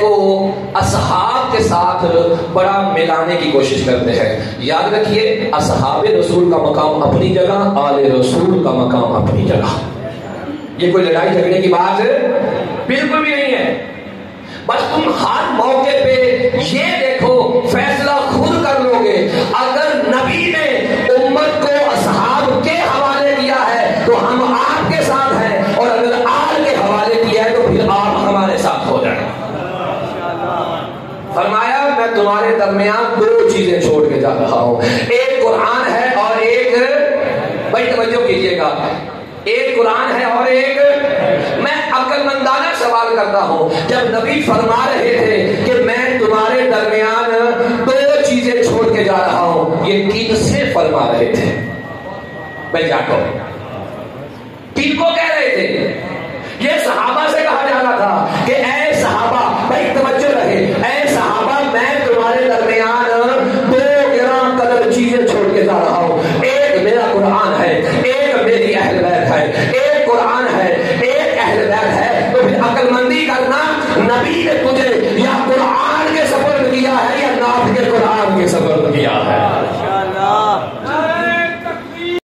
کو اصحاب کے ساتھ بڑا ملانے کی کوشش کرتے ہیں. یاد رکھیے اصحاب رسول کا مقام اپنی جگہ، آل رسول کا مقام اپنی جگہ. یہ کوئی لڑائی جھگڑے کی بات بالکل بھی نہیں ہے. بس تم ہر موقع پہ یہ دیکھو فیصلہ خود کر لو گے. اگر نبی نے امت کو اصحاب کے حوالے کیا ہے تو ہم آپ کے ساتھ ہیں، اور اگر آل کے حوالے کیا ہے تو پھر آپ ہمارے ساتھ ہو جائیں. فرمایا میں تمہارے درمیان دو چیزیں چھوڑ کے جا رہا ہوں، ایک قرآن ہے اور ایک، بڑی توجہ کیجیے گا، ایک قرآن ہے اور ایک، میں عقل مندانہ سوال کرتا ہوں، جب نبی فرما رہے تھے کہ میں تمہارے درمیان دو چیزیں چھوڑ کے جا رہا ہوں، یہ کن سے فرما رہے تھے؟ میں جاتا ہوں کن کو کہہ رہے تھے؟ یہ صحابہ سے کہا جا رہا تھا کہ اے صحابہ، بھائی توجہ رہے، اے صحابہ میں تمہارے درمیان دو گراں قدر چیزیں چھوڑ کے جا رہا ہوں، ایک میرا قرآن ہے، ایک میری اہل بیت ہے. ایک قرآن ہے، ایک اہل بیت ہے. تو پھر عقل مندی کرنا، نبی